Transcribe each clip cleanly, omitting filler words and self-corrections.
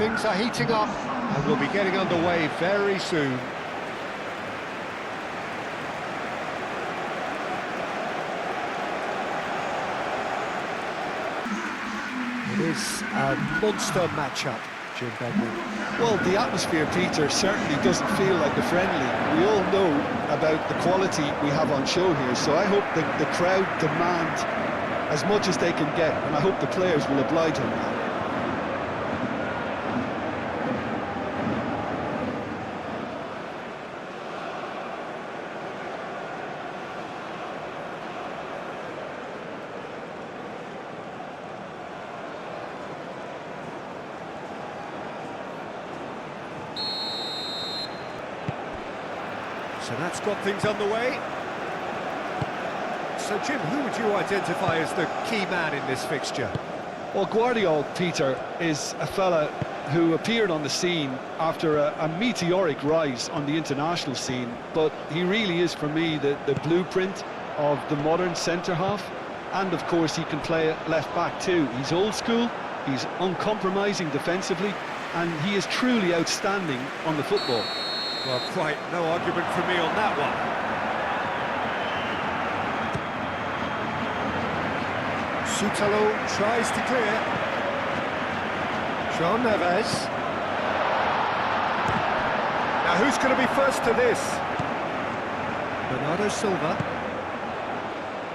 things are heating up and we'll be getting underway very soon. It is a monster matchup, Jim Begley. Well, the atmosphere, Peter, certainly doesn't feel like a friendly. We all know about the quality we have on show here, so I hope that the crowd demand as much as they can get, and I hope the players will oblige on that. So that's got things underway. So, Jim, who would you identify as the key man in this fixture? Well, Guardiola, Peter, is a fella who appeared on the scene after a meteoric rise on the international scene, but he really is, for me, the blueprint of the modern centre-half, and, of course, he can play left-back too. He's old school, he's uncompromising defensively, and he is truly outstanding on the football. Well, quite no argument from me on that one. Soutalo tries to clear. João Neves. Now who's going to be first to this? Bernardo Silva.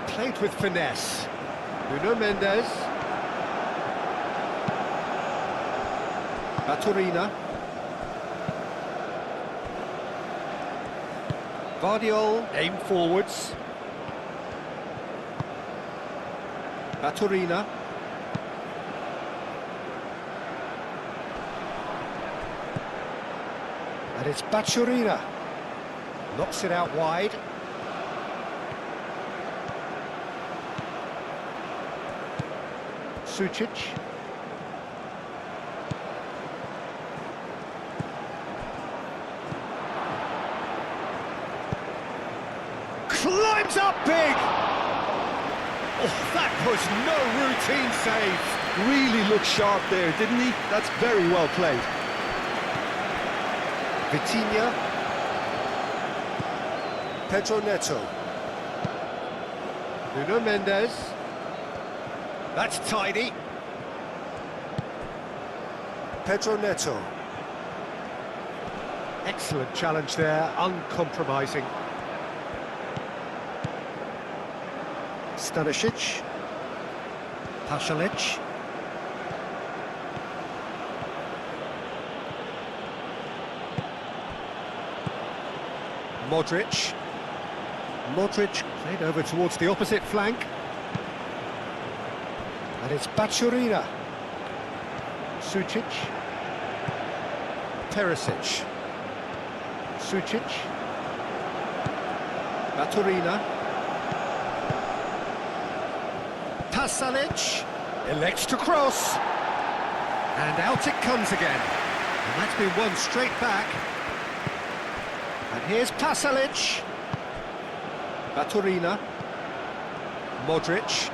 Played with finesse. Nuno Mendes. Baturina. Guardiola aim forwards. Baturina. And it's Baturina. Knocks it out wide. Sucic. Climbs up big! Oh, that was no routine save. Really looked sharp there, didn't he? That's very well played. Vitinha. Pedro Neto. Nuno Mendes. That's tidy. Pedro Neto. Excellent challenge there, uncompromising. Stanisic. Pasalic. Modric. Modric played over towards the opposite flank. And it's Baturina. Sucic. Perisic. Sucic. Baturina. Pasalic elects to cross, and out it comes again, and that's been won straight back. And here's Pasalic. Baturina. Modric.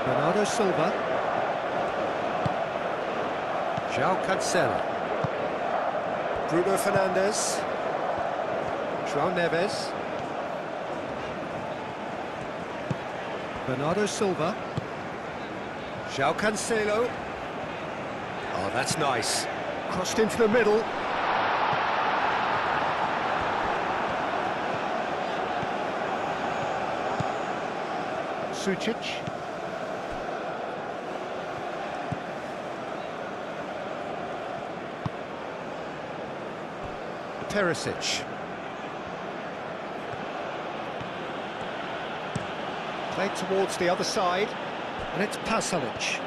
Bernardo Silva. João Cancelo. Bruno Fernandes. João Neves. Bernardo Silva. João Cancelo. Oh, that's nice. Crossed into the middle. Sucic. Perisic. Played towards the other side, and it's Pasalic.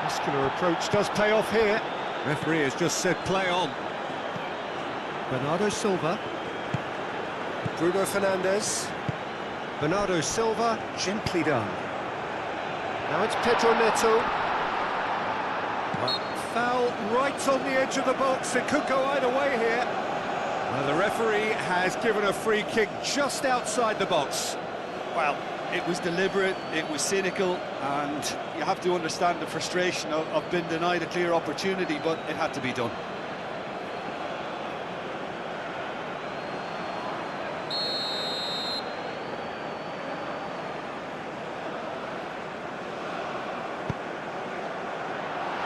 Muscular approach does pay off here. Referee has just said play on. Bernardo Silva. Bruno Fernandes. Bernardo Silva, gently done. Now it's Pedro Neto. Well, Foul right on the edge of the box. It could go either way here. Well, the referee has given a free kick just outside the box. Well, it was deliberate, it was cynical, and you have to understand the frustration of being denied a clear opportunity, but it had to be done.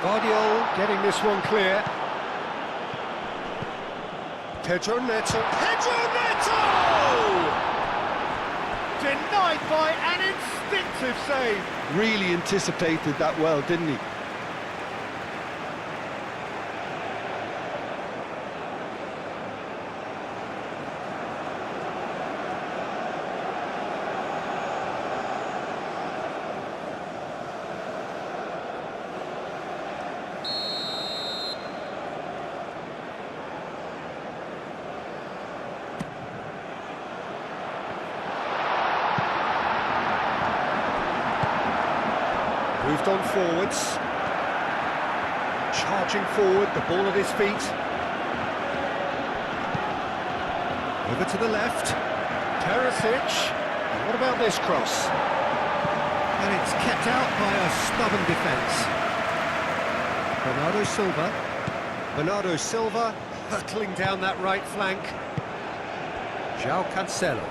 Guardiola getting this one clear. Pedro Neto. Pedro Neto! Denied by an instinctive save. Really anticipated that well, didn't he? Moved on forwards. Charging forward, the ball at his feet. Over to the left. Perisic. What about this cross? And it's kept out by a stubborn defence. Bernardo Silva. Bernardo Silva hurtling down that right flank. João Cancelo.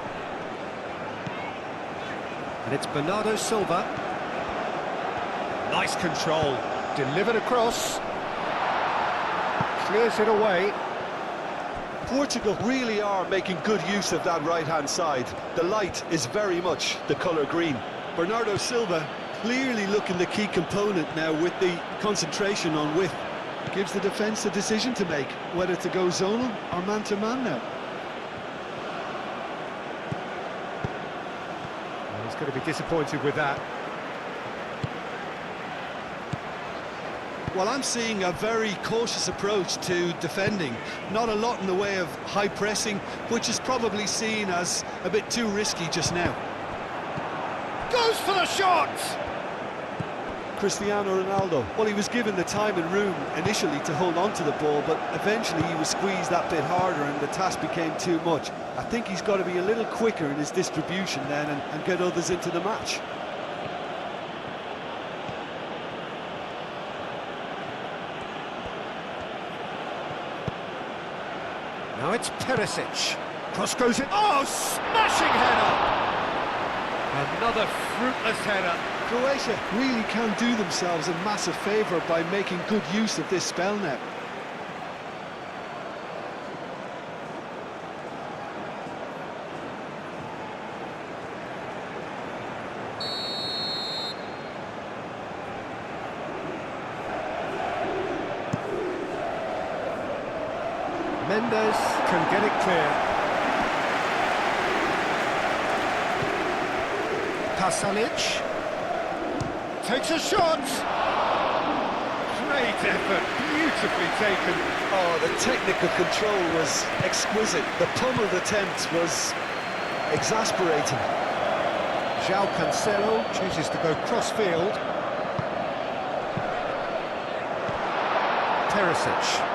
And it's Bernardo Silva. Nice control, delivered across, clears it away. Portugal really are making good use of that right-hand side. The light is very much the colour green. Bernardo Silva clearly looking the key component now with the concentration on width. Gives the defence a decision to make, whether to go zonal or man-to-man now. Well, he's going to be disappointed with that. Well, I'm seeing a very cautious approach to defending. Not a lot in the way of high pressing, which is probably seen as a bit too risky just now. Goes for the shot! Cristiano Ronaldo, well, he was given the time and room initially to hold on to the ball, but eventually he was squeezed that bit harder and the task became too much. I think he's got to be a little quicker in his distribution then and get others into the match. Now it's Perisic. Cross goes in. Oh, smashing header! Another fruitless header. Croatia really can do themselves a massive favour by making good use of this spell now. Mendes can get it clear. Pasalic takes a shot. Great effort, beautifully taken. Oh, the technical control was exquisite. The pummeled attempt was exasperating. João Cancelo chooses to go cross-field. Perisic.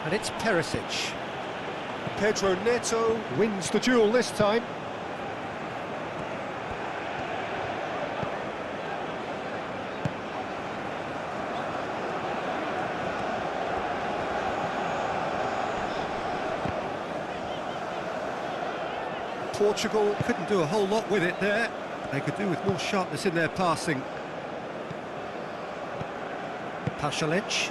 And it's Perisic. Pedro Neto wins the duel this time. Portugal couldn't do a whole lot with it there. They could do with more sharpness in their passing. Pasalic.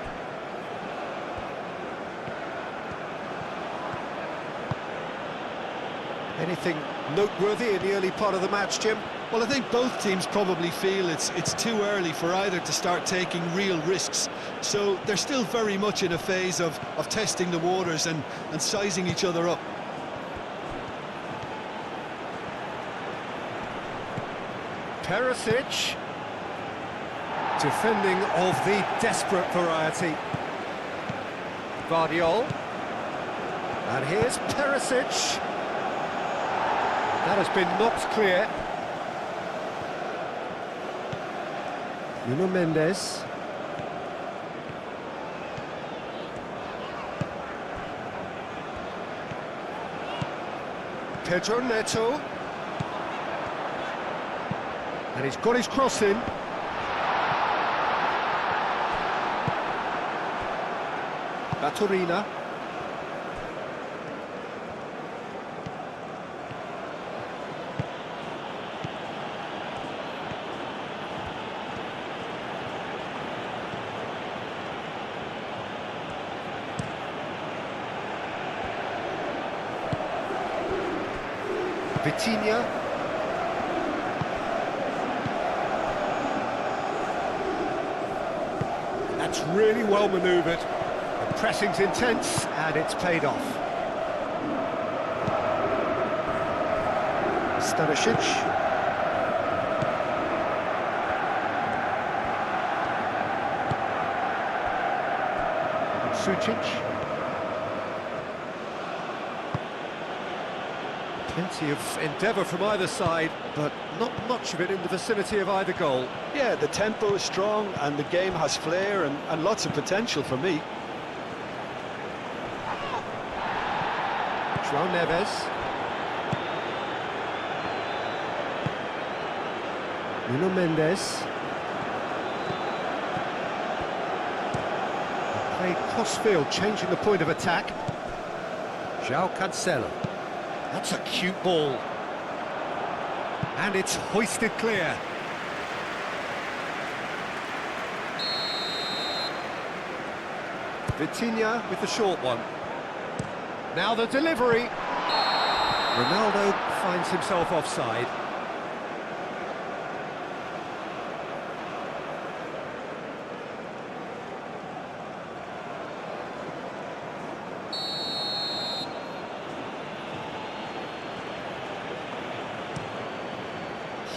Anything noteworthy in the early part of the match, Jim? Well, I think both teams probably feel it's too early for either to start taking real risks. So they're still very much in a phase of testing the waters and sizing each other up. Perisic. Defending of the desperate variety. Guardiola. And here's Perisic. That has been knocked clear. Nuno Mendes. Pedro Neto. And he's got his cross in. Baturina. Vitinha. That's really well manoeuvred. The pressing's intense and it's paid off. Stanisic. Sucic. Plenty of endeavour from either side, but not much of it in the vicinity of either goal. Yeah, the tempo is strong and the game has flair and lots of potential for me. João Neves. Nuno Mendes. Played cross-field, changing the point of attack. João Cancelo. That's a cute ball. And it's hoisted clear. Vitinha with the short one. Now the delivery. Ronaldo finds himself offside.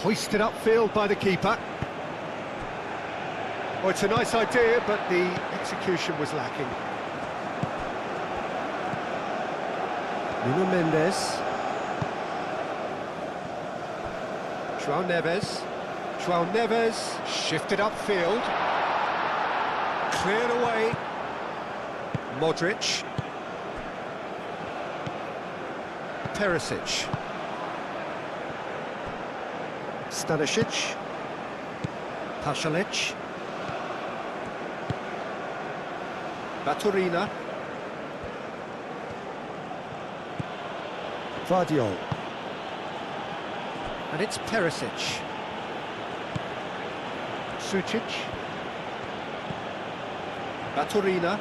Hoisted upfield by the keeper. Oh, it's a nice idea, but the execution was lacking. Nuno Mendes. João Neves. João Neves shifted upfield. Cleared away. Modric. Perisic. Stanisic. Pasalic. Baturina. Vardiol. And it's Perisic. Sucic. Baturina.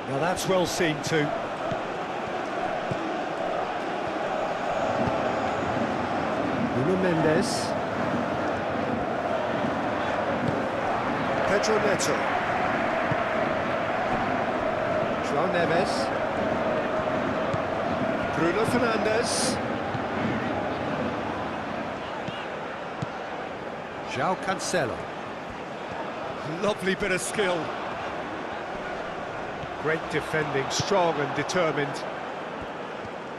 Now that's well seen too. Nuno Mendes. Pedro Neto. João Neves. Bruno Fernandes. João Cancelo. Lovely bit of skill. Great defending, strong and determined.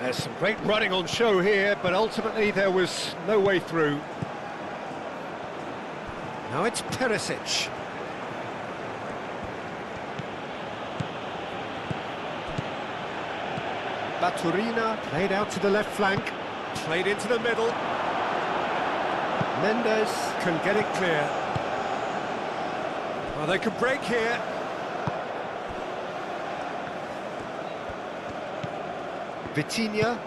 There's some great running on show here, but ultimately there was no way through. Now it's Perisic. Baturina played out to the left flank, played into the middle. Mendes can get it clear. Well, they can break here. Vitinha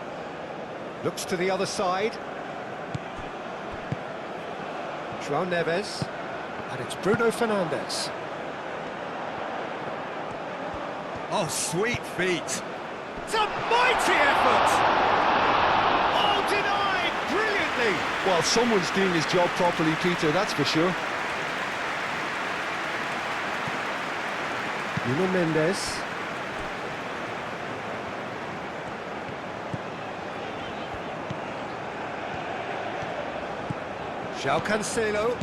looks to the other side. João Neves, and it's Bruno Fernandes. Oh, sweet feet. It's a mighty effort! Oh, denied brilliantly! Well, someone's doing his job properly, Peter, that's for sure. Nuno Mendes. João Cancelo.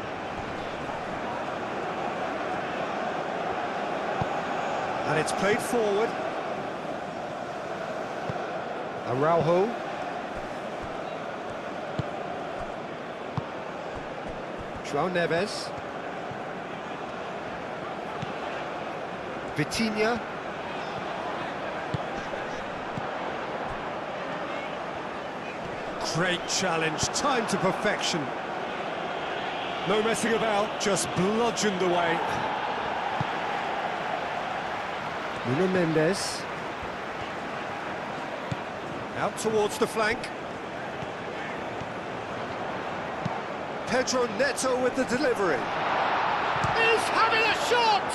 And it's played forward. Araujo. João Neves. Vitinha. Great challenge, timed to perfection. No messing about, just bludgeoned away. Nuno Mendes. Out towards the flank. Pedro Neto with the delivery. He's having a shot!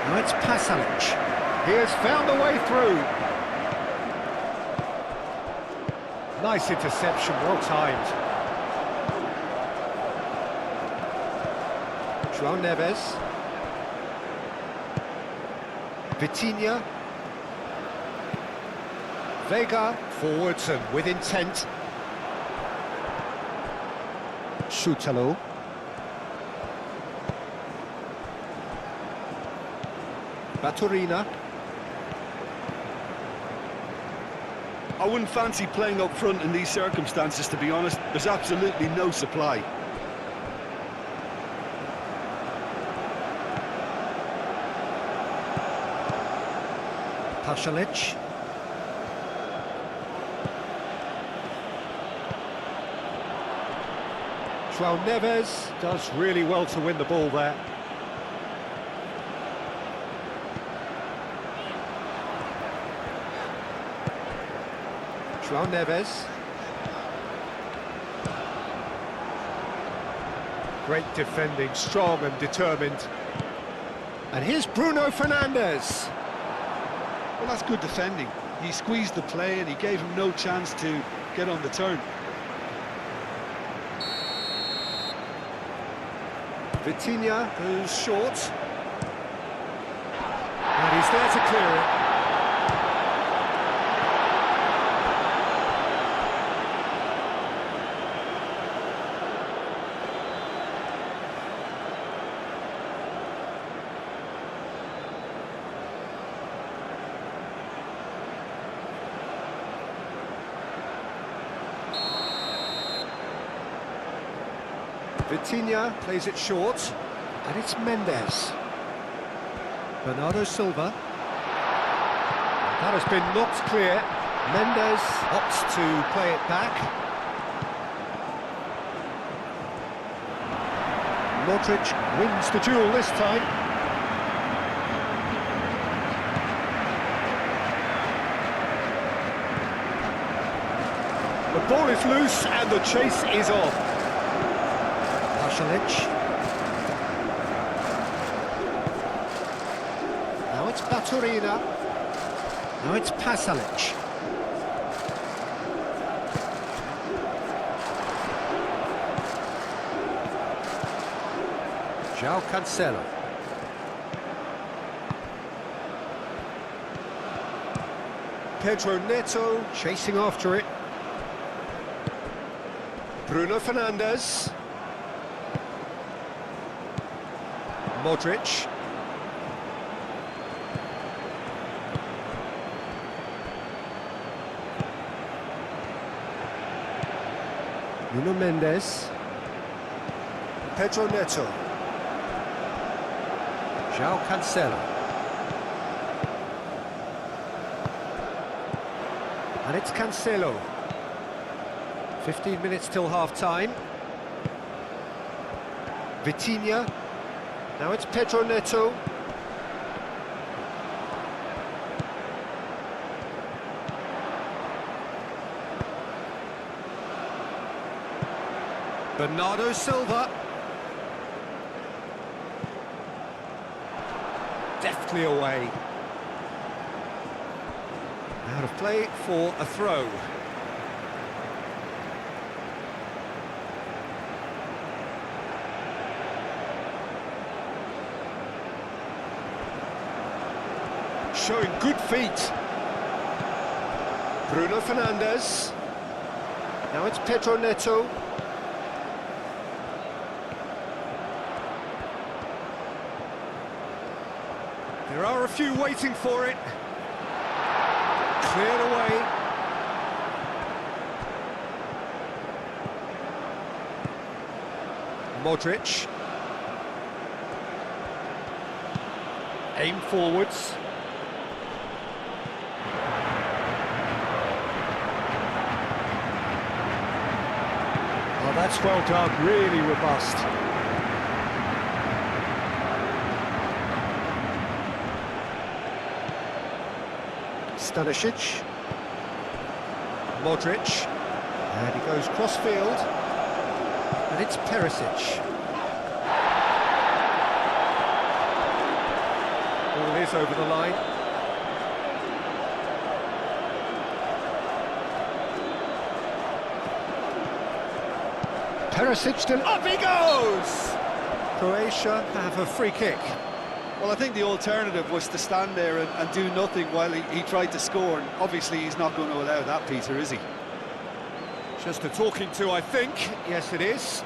Now it's Pasalic. He has found a way through. Nice interception, well timed. João Neves. Vitinha. Vega forwards and with intent. Schutalo. Baturina. I wouldn't fancy playing up front in these circumstances, to be honest. There's absolutely no supply. Pasalic. João Neves does really well to win the ball there. João Neves. Great defending, strong and determined. And here's Bruno Fernandes. Well, that's good defending. He squeezed the play and he gave him no chance to get on the turn. Vitinha goes short. And he's there to clear it. Vitinha plays it short, and it's Mendes. Bernardo Silva. That has been knocked clear. Mendes opts to play it back. Modric wins the duel this time. The ball is loose and the chase is on. Pasalic. Now it's Baturina. Now it's Pasalic. João Cancelo. Pedro Neto chasing after it. Bruno Fernandes. Modric. Nuno Mendes. Pedro Neto. João Cancelo. And it's Cancelo. 15 minutes till half-time. Vitinha. Now it's Pedro Neto. Bernardo Silva. Deftly away. Out of play for a throw. Showing good feet. Bruno Fernandes. Now it's Pedro Neto. There are a few waiting for it. Cleared away. Modric. Aim forwards. Oh, that's well done, really robust. Stanisic. Modric. And he goes cross-field. And it's Perisic. Ball is over the line. Perisic still up he goes! Croatia have a free kick. Well, I think the alternative was to stand there and do nothing while he tried to score, and obviously he's not going to allow that, Peter, is he? Just a talking to, I think. Yes, it is.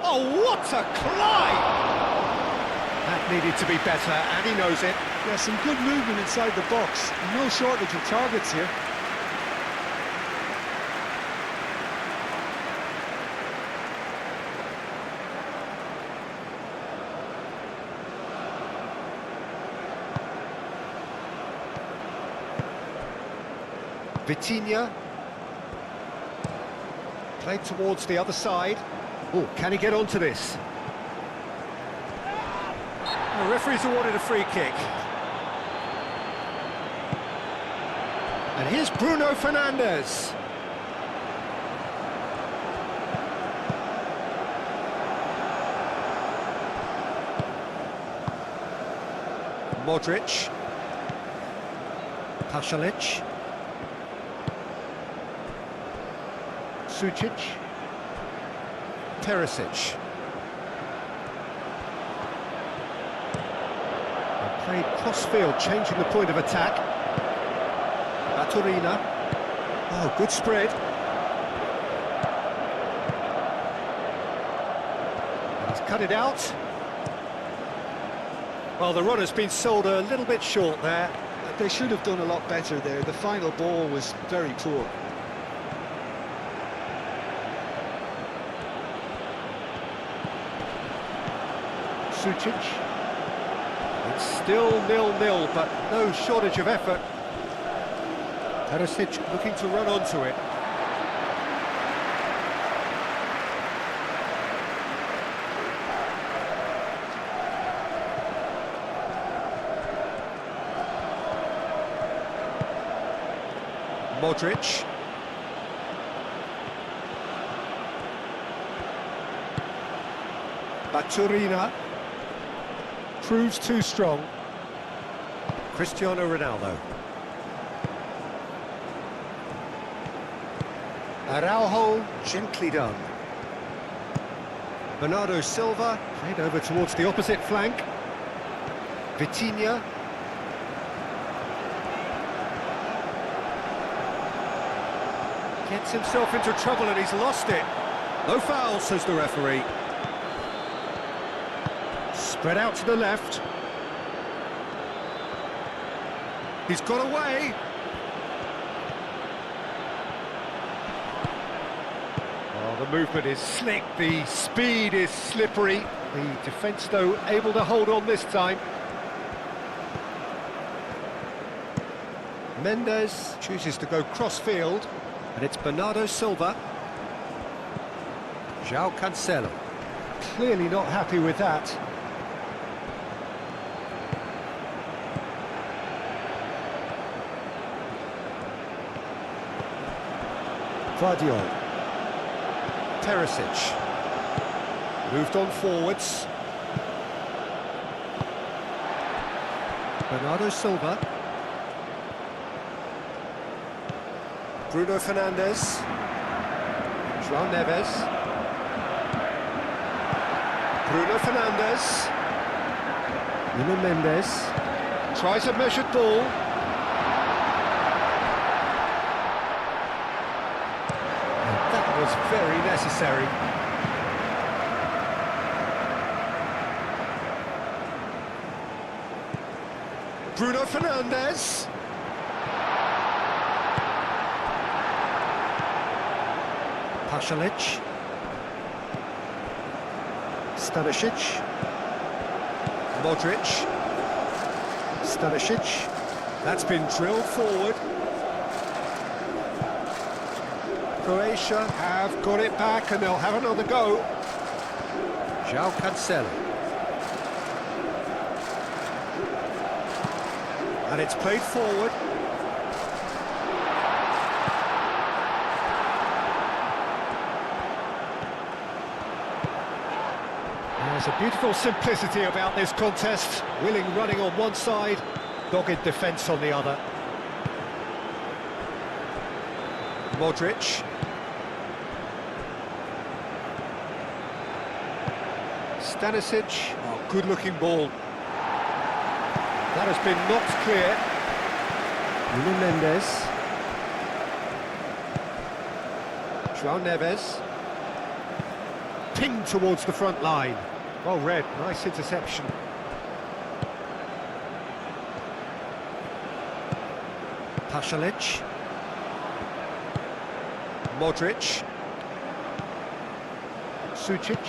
Oh, what a climb! That needed to be better, and he knows it. Yeah, some good movement inside the box. No shortage of targets here. Vitinha. Played towards the other side. Oh, can he get onto this? The referee's awarded a free kick. And here's Bruno Fernandes. Modric. Pasalic. Sucic. Perisic. And played cross-field, changing the point of attack. Baturina. Oh, good spread. And he's cut it out. Well, the run has been sold a little bit short there. They should have done a lot better there. The final ball was very poor. Sucic. It's still 0-0, but no shortage of effort. Perisic looking to run onto it. Modric. Baturina. Proves too strong. Cristiano Ronaldo. Araujo, gently done. Bernardo Silva, played over towards the opposite flank. Vitinha. Gets himself into trouble and he's lost it. No foul, says the referee. Spread out to the left. He's got away. Oh, the movement is slick, the speed is slippery. The defence, though, able to hold on this time. Mendes chooses to go cross-field, and it's Bernardo Silva. João Cancelo. Clearly not happy with that. Vardiol. Perisic. Moved on forwards. Bernardo Silva. Bruno Fernandes. João Neves. Bruno Fernandes. Nuno Mendes. Tries a measured ball. That was very necessary. Bruno Fernandes. Pasalic. Stanisic. Modric. Stanisic. That's been drilled forward. Croatia have got it back and they'll have another go. João Cancelo. And it's played forward. There's a beautiful simplicity about this contest. Willing running on one side, dogged defence on the other. Modric. Stanisic. Oh, good-looking ball. That has been knocked clear. Nuno Mendes. João Neves. Pinged towards the front line. Well read, nice interception. Pasalic. Modric. Sucic.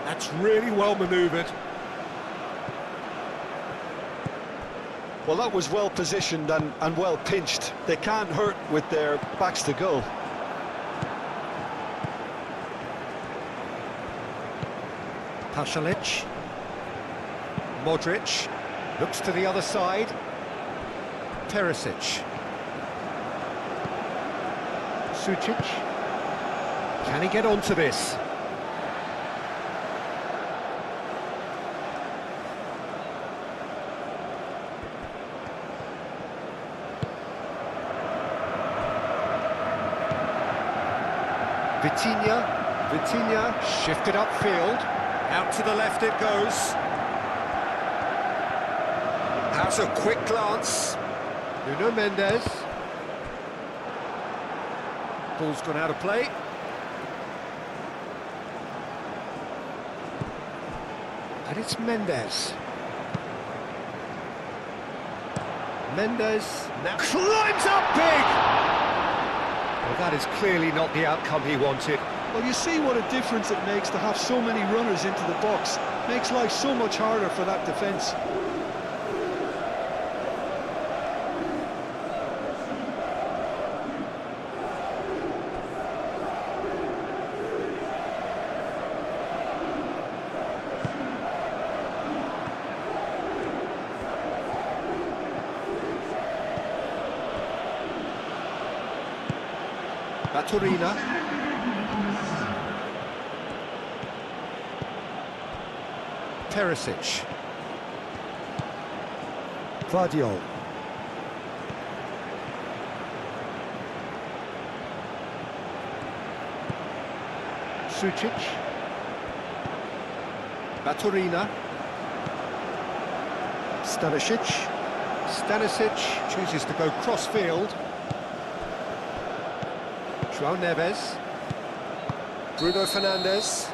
That's really well manoeuvred. Well, that was well positioned and well pinched. They can't hurt with their backs to goal. Pasalic. Modric. Looks to the other side. Perisic. Sucic. Can he get onto this? Vitinha shifted upfield. Out to the left it goes. Has a quick glance. Nuno Mendes. Ball's gone out of play. And it's Mendes. Mendes now climbs up big! Well, that is clearly not the outcome he wanted. Well, you see what a difference it makes to have so many runners into the box. Makes life so much harder for that defence. Baturina. Perisic. Vardiol. Sucic. Baturina. Stanisic. Stanisic chooses to go cross-field. João Neves. Bruno Fernandes.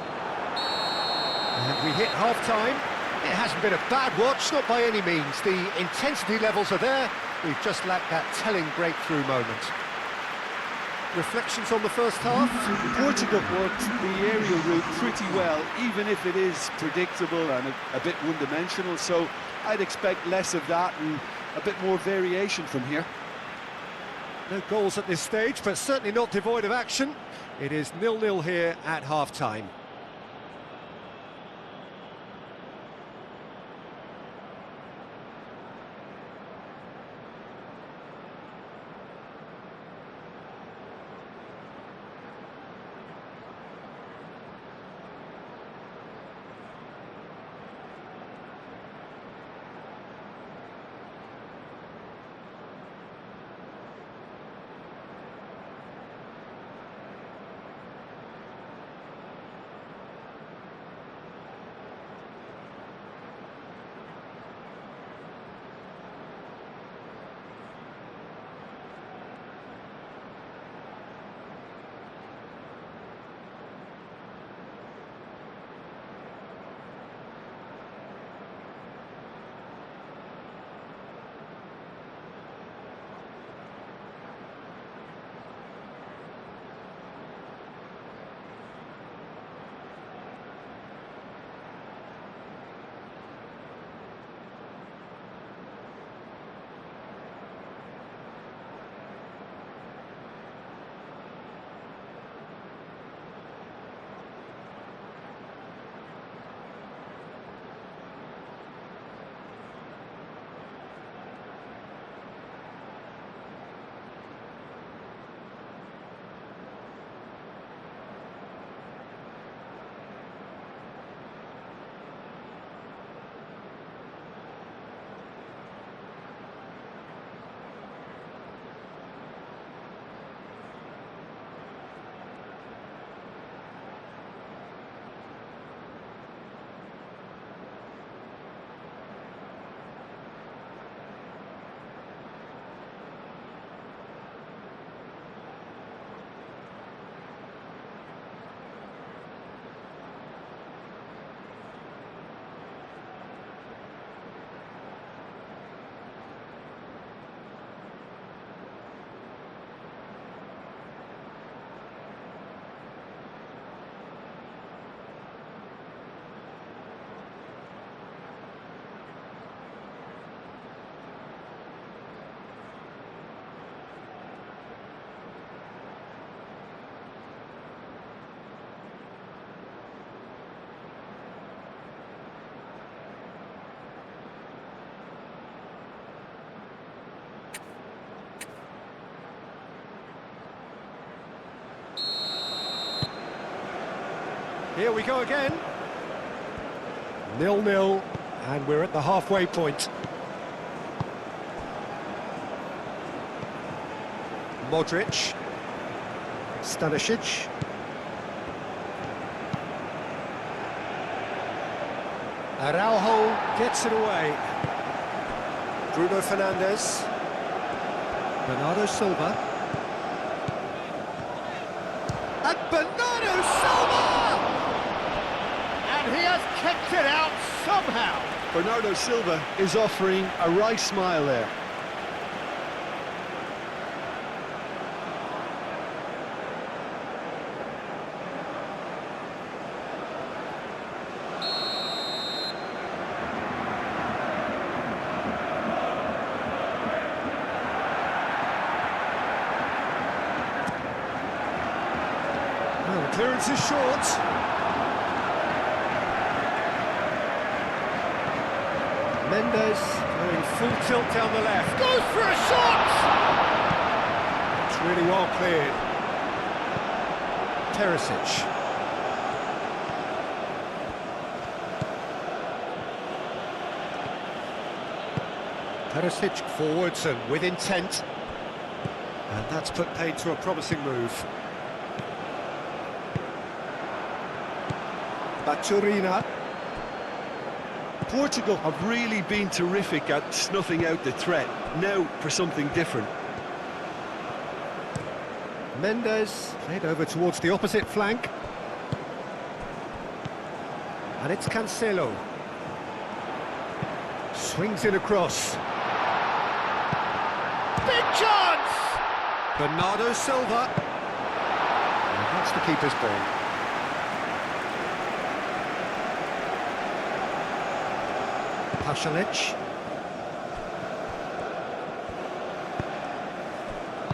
And we hit half-time. It hasn't been a bad watch, not by any means. The intensity levels are there. We've just lacked that telling breakthrough moment. Reflections on the first half? Portugal worked the aerial route pretty well, even if it is predictable and a bit one-dimensional, so I'd expect less of that and a bit more variation from here. No goals at this stage, but certainly not devoid of action. It is 0-0 here at half-time. Here we go again. 0-0, and we're at the halfway point. Modric. Stanisic. Araujo gets it away. Bruno Fernandes. Bernardo Silva. And Bernardo Silva! And he has kept it out somehow. Bernardo Silva is offering a wry smile there. Well, the clearance is short. Mendes going full tilt down the left. Goes for a shot! It's really well cleared. Teresic. Teresic forwards and with intent. And that's put paid to a promising move. Baturina. Portugal have really been terrific at snuffing out the threat. Now for something different. Mendes played over towards the opposite flank. And it's Cancelo. Swings in across. Big chance! Bernardo Silva. And that's the keeper's ball. Pasalic.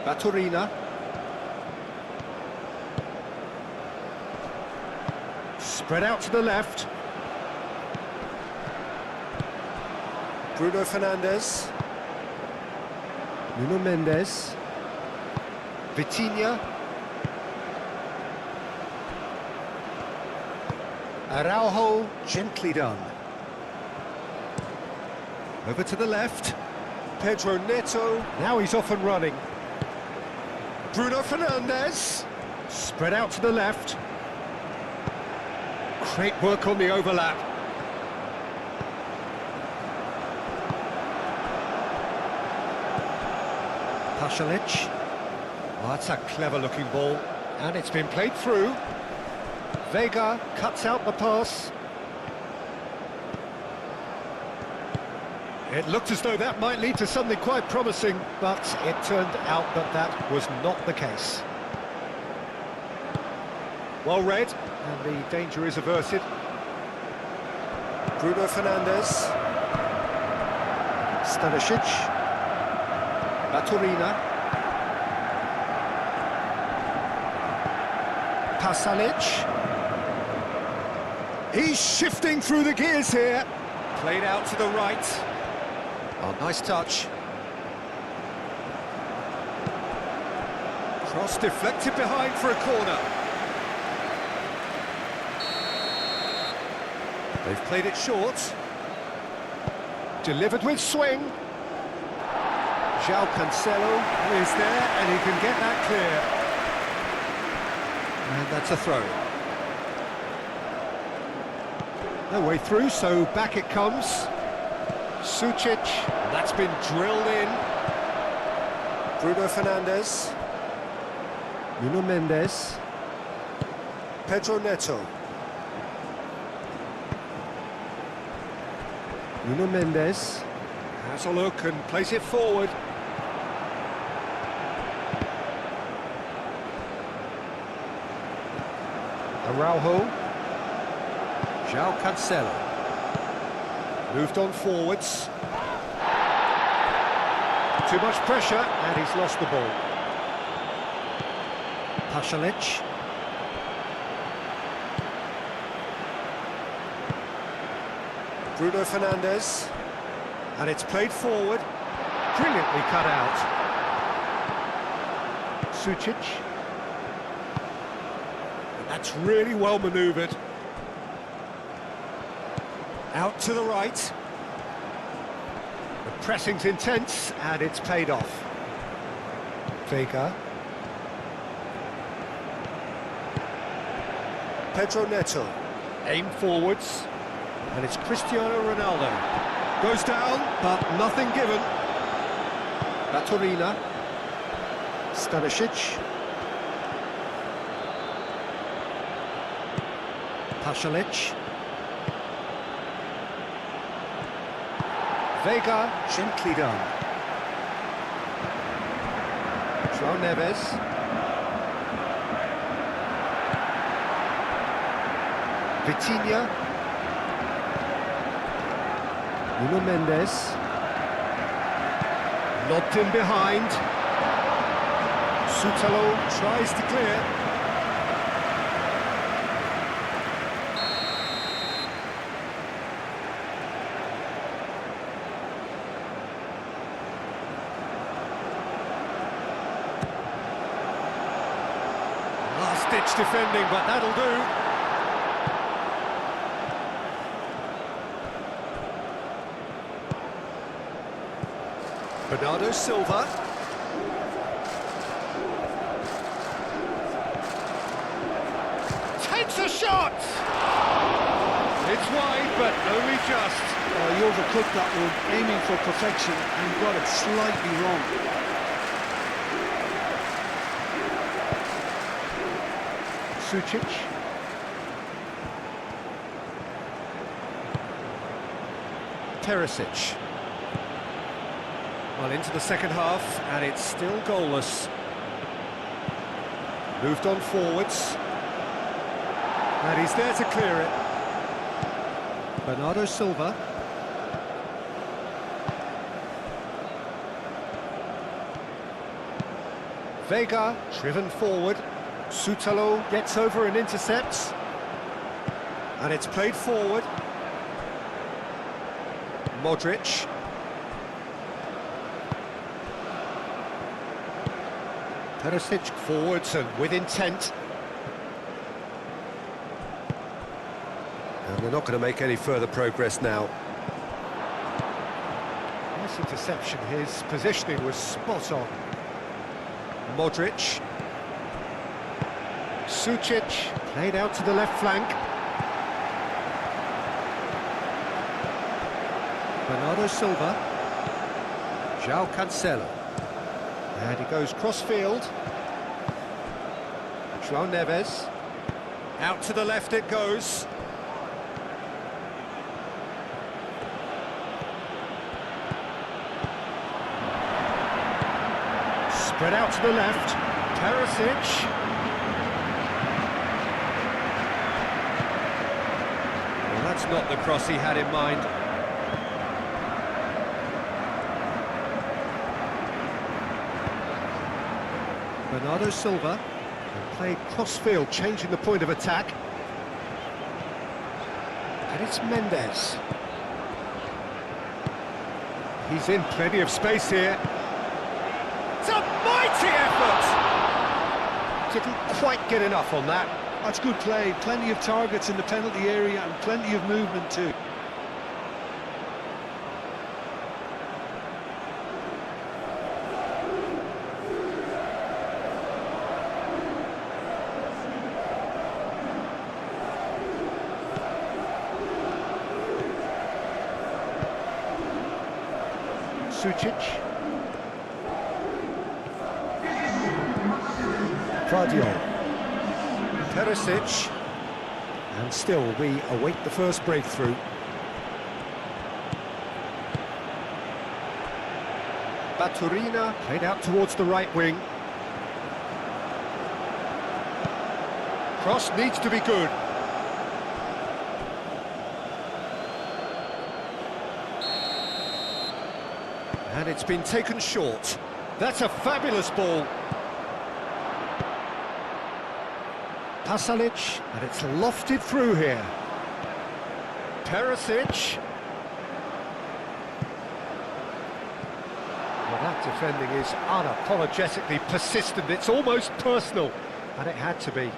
Baturina. Spread out to the left. Bruno Fernandes. Nuno Mendes. Vitinha. Araujo, gently done. Over to the left. Pedro Neto. Now he's off and running. Bruno Fernandes. Spread out to the left. Great work on the overlap. Pasalic. Oh, that's a clever-looking ball. And it's been played through. Vega cuts out the pass. It looked as though that might lead to something quite promising, but it turned out that that was not the case. Well read, and the danger is averted. Bruno Fernandes. Stanisic. Baturina. Pasalic. He's shifting through the gears here. Played out to the right. Oh, nice touch. Cross deflected behind for a corner. They've played it short. Delivered with swing. João Cancelo is there, and he can get that clear. And that's a throw. No way through, so back it comes. Sucic, that's been drilled in. Bruno Fernandes. Nuno Mendes. Pedro Neto. Nuno Mendes has a look and plays it forward. Araujo. João Cancelo. Moved on forwards. Too much pressure, and he's lost the ball. Pasalic. Bruno Fernandes. And it's played forward. Brilliantly cut out. Sucic. And that's really well manoeuvred. Out to the right. The pressing's intense, and it's paid off. Vega. Pedro Neto. Aim forwards. And it's Cristiano Ronaldo. Goes down, but nothing given. Baturina. Stanisic. Pasalic. Vega, gently done. João Neves. Vitinha. Nuno Mendes. Lobbed in behind. Sutalo tries to clear. Last-ditch defending, but that'll do. Bernardo Silva. Takes a shot! It's wide, but only just. He overcooked that one, aiming for perfection, and got it slightly wrong. Sucic. Perisic. Well, into the second half, and it's still goalless. Moved on forwards. And he's there to clear it. Bernardo Silva. Vega, driven forward. Sutalo gets over and intercepts. And it's played forward. Modric. Perisic forwards and with intent. And they're not going to make any further progress now. Nice interception. His positioning was spot on. Modric. Sucic played out to the left flank. Bernardo Silva. João Cancelo. And he goes cross-field. João Neves. Out to the left it goes. Spread out to the left. Perisic. Well, that's not the cross he had in mind. Bernardo Silva played cross-field, changing the point of attack. And it's Mendes. He's in plenty of space here. It's a mighty effort! Didn't quite get enough on that. That's good play, plenty of targets in the penalty area and plenty of movement too. Sucic. Guardiola. Perisic. And still we await the first breakthrough. Baturina played out towards the right wing. Cross needs to be good. And it's been taken short. That's a fabulous ball. Pasalic, and it's lofted through here. Perisic. Well, that defending is unapologetically persistent. It's almost personal, and it had to be.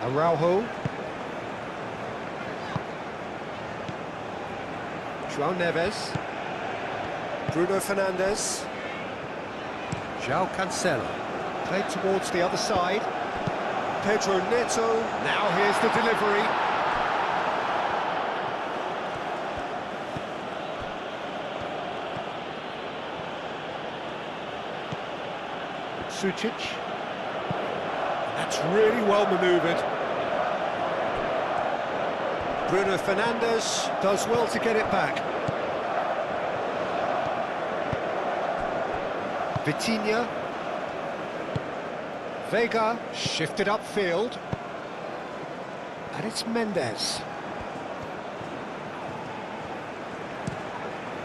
Araujo. João Neves. Bruno Fernandes. João Cancelo. Played towards the other side. Pedro Neto. Now here's the delivery. Sucic. That's really well manoeuvred. Bruno Fernandes does well to get it back. Vitinha. Vega shifted upfield. And it's Mendes.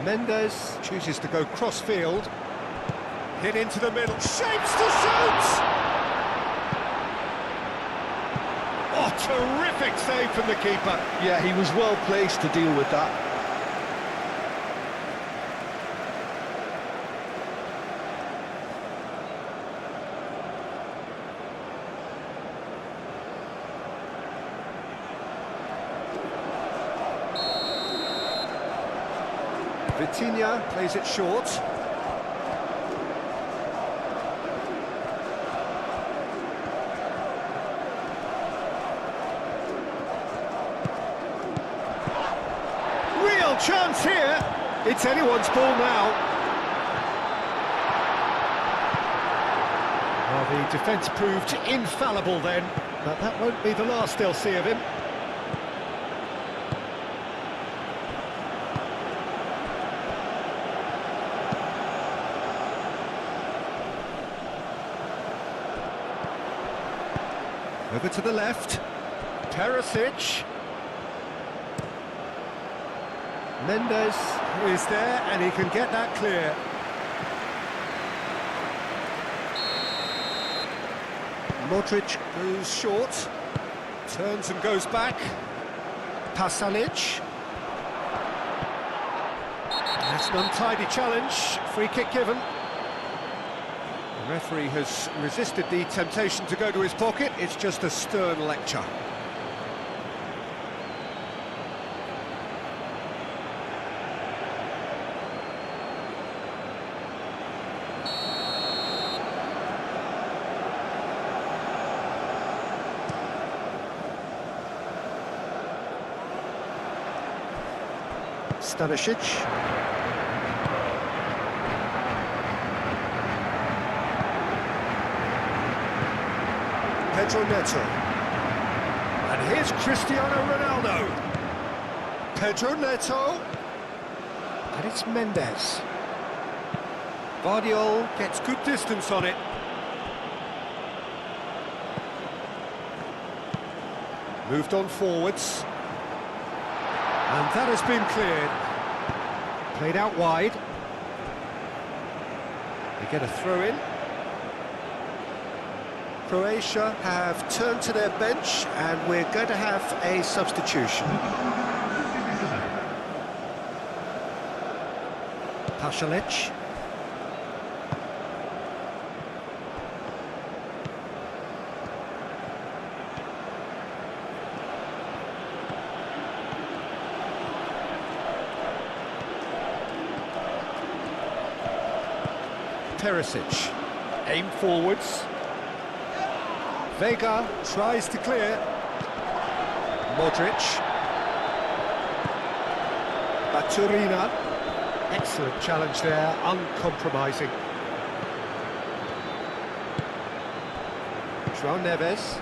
Mendes chooses to go cross-field. Hit into the middle. Shapes to shoot! Oh, terrific save from the keeper. Yeah, he was well placed to deal with that. Vitinha plays it short. Real chance here. It's anyone's ball now. Well, the defence proved infallible then, but that won't be the last they'll see of him. Over to the left. Perisic. Mendes is there and he can get that clear. Modric goes short. Turns and goes back. Pasalic. That's an untidy challenge. Free kick given. The referee has resisted the temptation to go to his pocket. It's just a stern lecture. Stanisic. Pedro Neto. And here's Cristiano Ronaldo. Pedro Neto. And it's Mendes. Guardiola gets good distance on it. Moved on forwards. And that has been cleared. Played out wide. They get a throw in. Croatia have turned to their bench and we're going to have a substitution. Pasalic. Perisic. Aim forwards. Vega tries to clear. Modric. Baturina. Excellent challenge there, uncompromising. João Neves.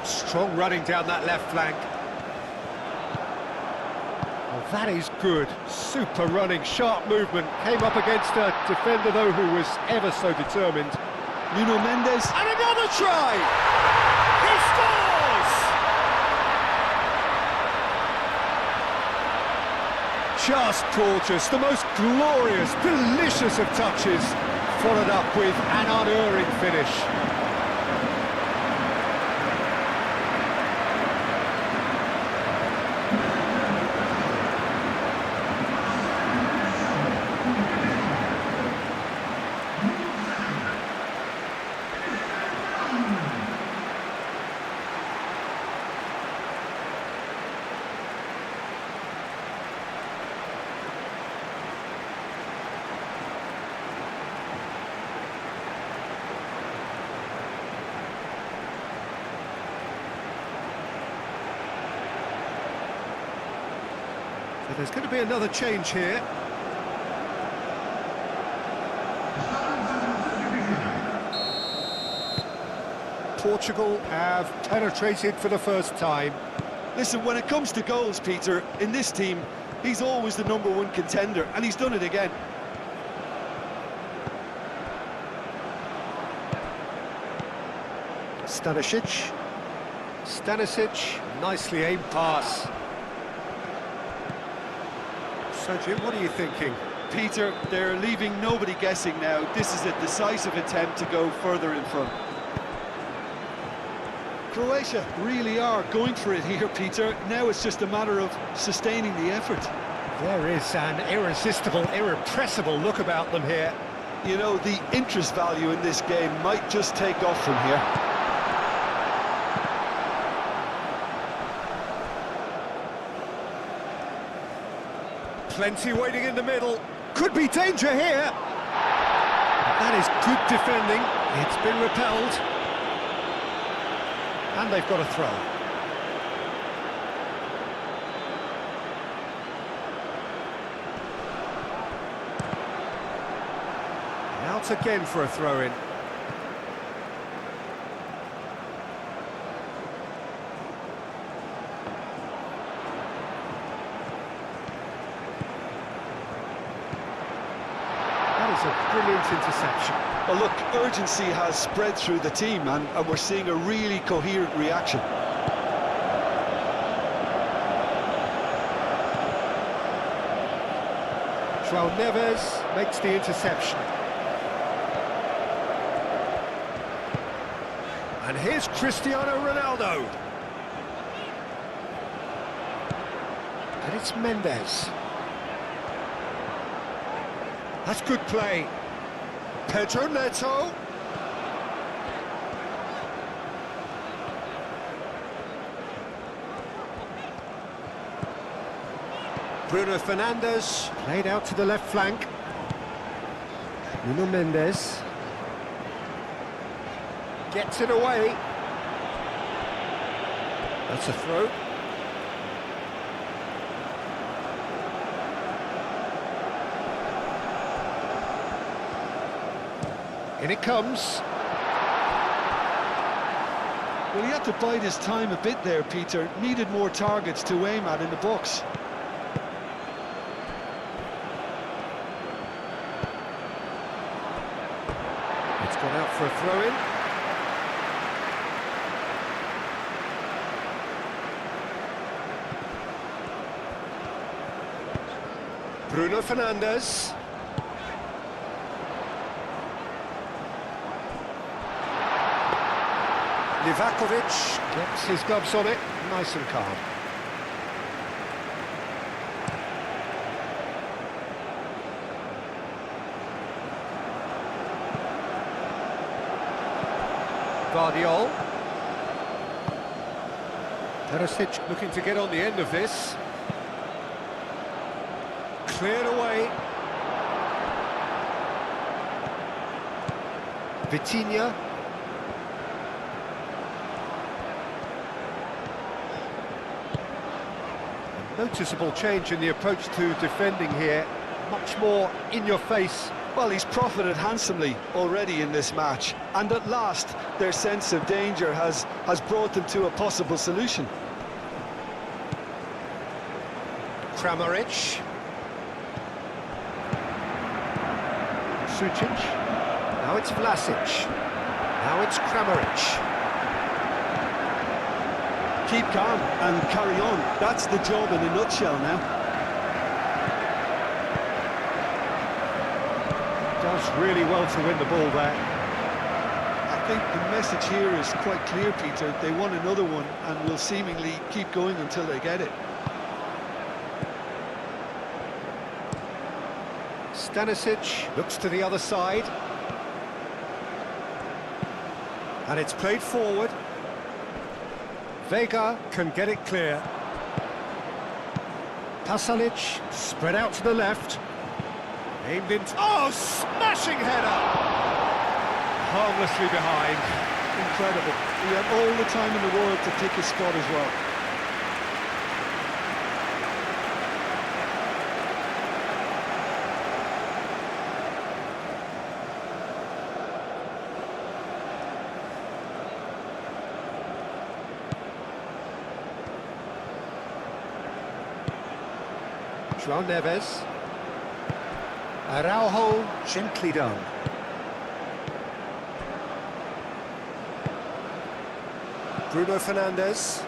Strong running down that left flank. Well, that is good. Super running, sharp movement. Came up against a defender, though, who was ever so determined. Nuno Mendes. And another try! He scores! Just gorgeous. The most glorious, delicious of touches. Followed up with an unerring finish. there's going to be another change here. Portugal have penetrated for the first time. Listen, when it comes to goals, Peter, in this team, he's always the #1 contender, and he's done it again. Stanisic, nicely aimed pass. So Jim, what are you thinking? Peter, they're leaving nobody guessing now. This is a decisive attempt to go further in front. Croatia really are going for it here, Peter. Now it's just a matter of sustaining the effort. There is an irresistible, irrepressible look about them here. You know, the interest value in this game might just take off from here. Plenty waiting in the middle. Could be danger here. That is good defending. It's been repelled. And they've got a throw. Out again for a throw-in. That is a brilliant interception. Well, look, urgency has spread through the team, and we're seeing a really coherent reaction. João Neves makes the interception. And here's Cristiano Ronaldo. And it's Mendes. That's good play. Pedro Neto. Bruno Fernandes, played out to the left flank. Nuno Mendes. Gets it away. That's a throw. In it comes. Well, he had to bide his time a bit there, Peter. Needed more targets to aim at in the box. It's gone out for a throw-in. Bruno Fernandes. Livakovic gets his gloves on it, nice and calm. Guardiol. Perisic looking to get on the end of this. Cleared away. Vitinha. A noticeable change in the approach to defending here. Much more in your face. Well, he's profited handsomely already in this match, and at last their sense of danger has brought them to a possible solution. Kramaric. Sucic. Now it's Vlasic. Now it's Kramaric. Keep calm and carry on. That's the job in a nutshell now. Does really well to win the ball there. I think the message here is quite clear, Peter. They want another one and will seemingly keep going until they get it. Stanisic looks to the other side. And it's played forward. Vega can get it clear. Pasalic spread out to the left. Aimed in. Oh, smashing header! Harmlessly behind. Incredible. He had all the time in the world to pick his spot as well. João Neves. Araujo, gently done. Bruno Fernandes.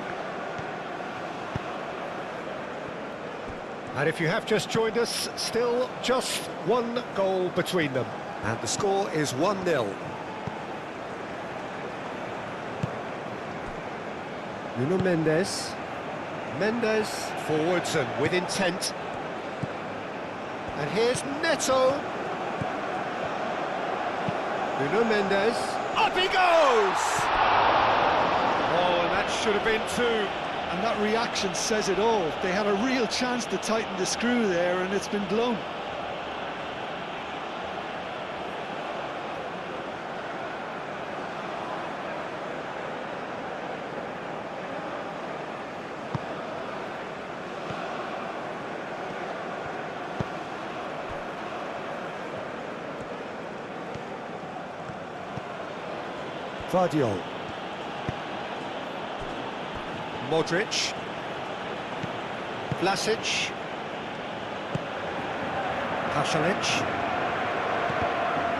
And if you have just joined us, still just one goal between them. And the score is 1-0. Nuno Mendes. Mendes forwards and with intent. And here's Neto. Nuno Mendes. Up he goes! Oh, and that should have been two. And that reaction says it all. They had a real chance to tighten the screw there, and it's been blown. Vardiol. Modric. Vlasic. Pasalic.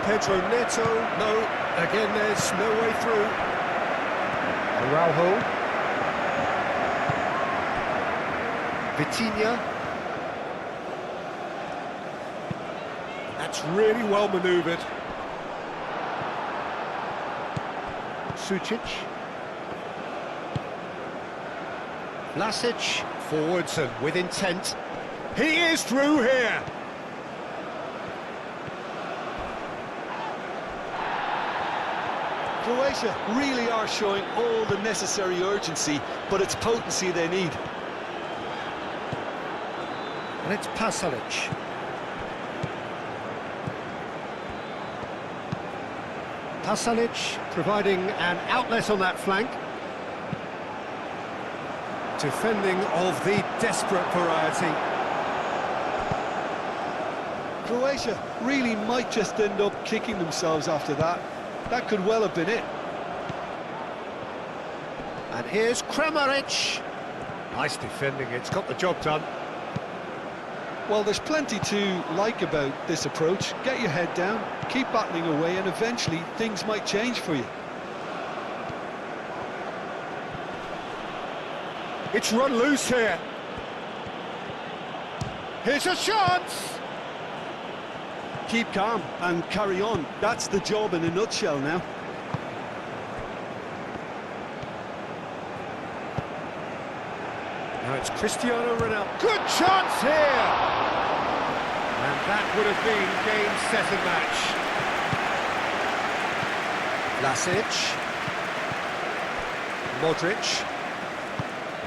Pedro Neto. No, again there's no way through. Araujo. Vitinha. That's really well manoeuvred. Sucic. Vlasic, forwards and with intent. He is through here! Croatia really are showing all the necessary urgency, but it's potency they need. And it's Pasalic. Pasalic providing an outlet on that flank. Defending of the desperate variety. Croatia really might just end up kicking themselves after that. That could well have been it. And here's Kramaric. Nice defending, it's got the job done. Well, there's plenty to like about this approach. Get your head down, keep battling away, and eventually things might change for you. It's run loose here. Here's a chance! Keep calm and carry on. That's the job in a nutshell now. Now it's Cristiano Ronaldo. Good chance here! And that would have been game, set and match. Vlasic. Modric.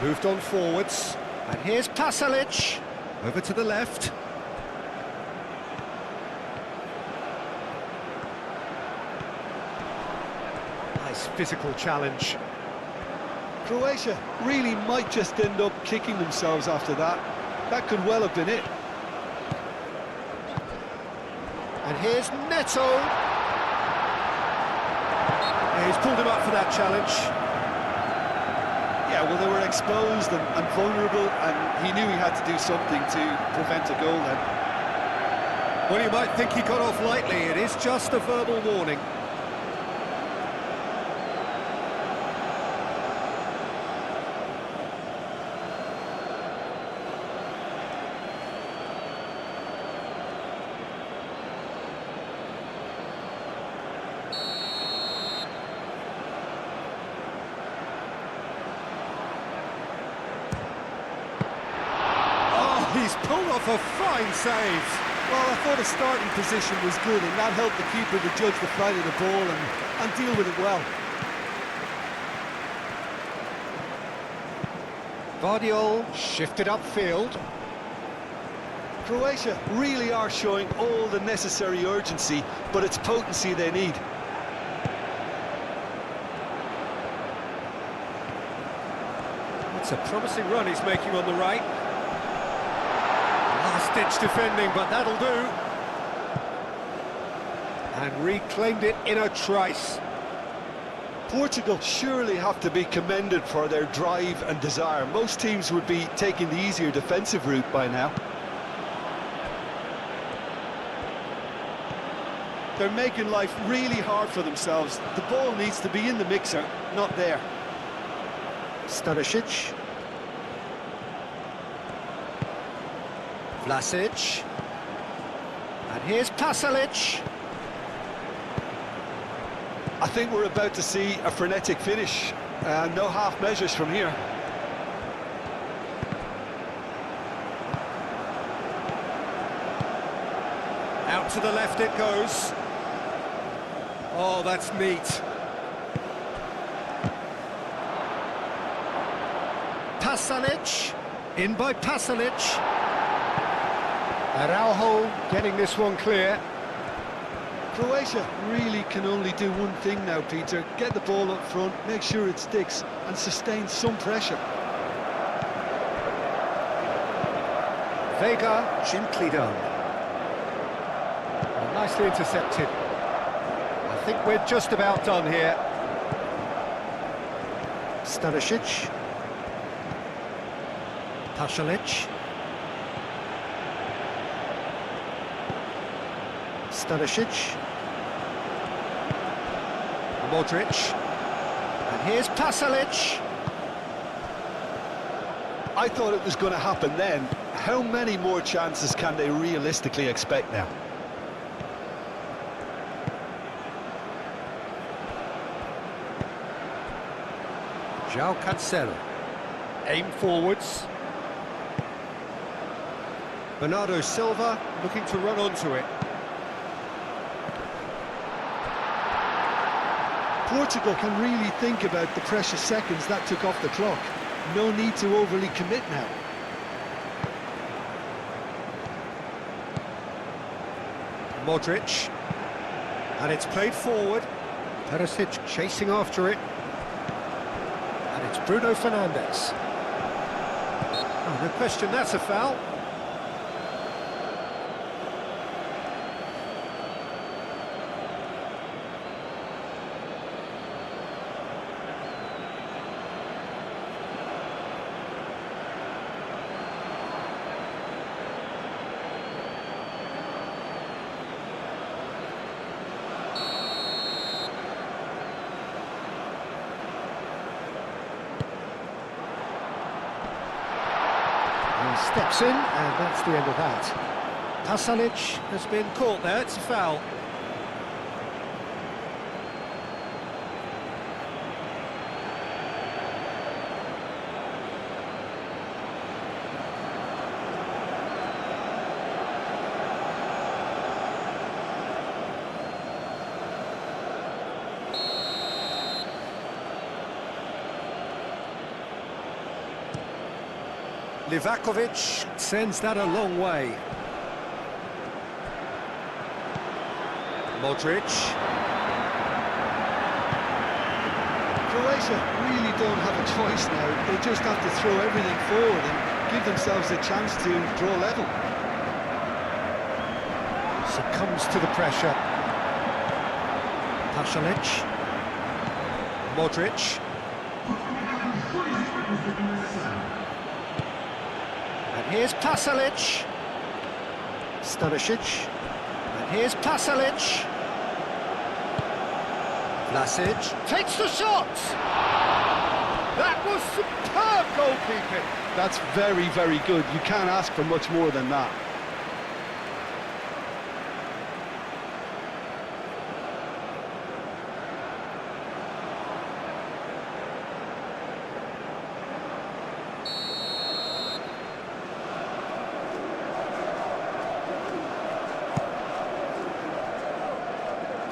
Moved on forwards. And here's Pasalic. Over to the left. Nice physical challenge. Croatia really might just end up kicking themselves after that. That could well have been it. And here's Neto. He's pulled him up for that challenge. Yeah, well, they were exposed and vulnerable, and he knew he had to do something to prevent a goal then. Well, you might think he got off lightly. It is just a verbal warning. He's pulled off a fine save. Well, I thought his starting position was good, and that helped the keeper to judge the flight of the ball and deal with it well. Vardiol shifted upfield. Croatia really are showing all the necessary urgency, but it's potency they need. It's a promising run he's making on the right. Last-ditch defending, but that'll do. And reclaimed it in a trice. Portugal surely have to be commended for their drive and desire. Most teams would be taking the easier defensive route by now. They're making life really hard for themselves. The ball needs to be in the mixer, not there. Stanisic. Vlasic. And here's Pasalic. I think we're about to see a frenetic finish. No half measures from here. Out to the left it goes. Oh, that's neat. Pasalic. In by Pasalic. Araujo getting this one clear. Croatia really can only do one thing now, Peter. Get the ball up front, make sure it sticks, and sustain some pressure. Vega, gently done. Well, nicely intercepted. I think we're just about done here. Stanisic. Pasalic. Stanisic. Modric. And here's Pasalic. I thought it was going to happen then. How many more chances can they realistically expect now? João Cancelo. Aim forwards. Bernardo Silva looking to run onto it. Portugal can really think about the precious seconds that took off the clock. No need to overly commit now. Modric. And it's played forward. Perisic chasing after it. And it's Bruno Fernandes. Oh, no question, that's a foul. Steps in, and that's the end of that. Pasalic has been caught there, it's a foul. Livakovic sends that a long way. Modric. Croatia really don't have a choice now. They just have to throw everything forward and give themselves a chance to draw level. Succumbs to the pressure. Pasalic. Modric. And here's Pasalic. Stanisic. And here's Pasalic. Vlasic takes the shot! That was superb goalkeeping! That's very, very good. You can't ask for much more than that.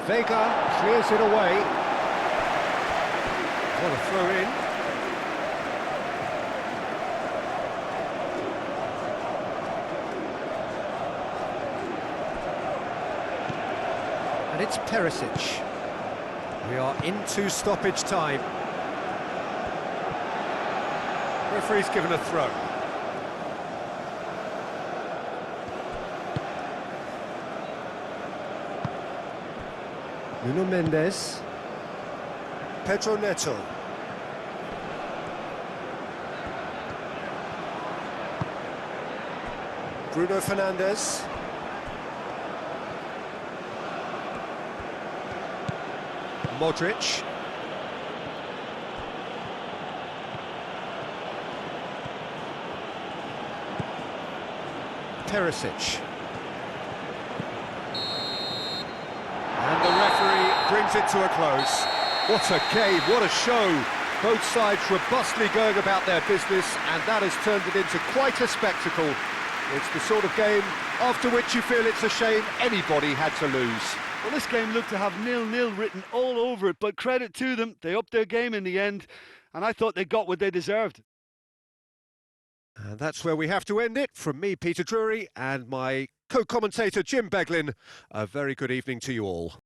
Vega clears it away. What a throw in. And it's Perisic. We are into stoppage time. Referee's given a throw. Nuno Mendes. Pedro Neto. Bruno Fernandes. Modric. Perisic. And the referee brings it to a close. What a game, what a show. Both sides robustly going about their business, and that has turned it into quite a spectacle. It's the sort of game after which you feel it's a shame anybody had to lose. Well, this game looked to have 0-0 written all over it, but credit to them, they upped their game in the end, and I thought they got what they deserved. And that's where we have to end it. From me, Peter Drury, and my co-commentator, Jim Beglin, a very good evening to you all.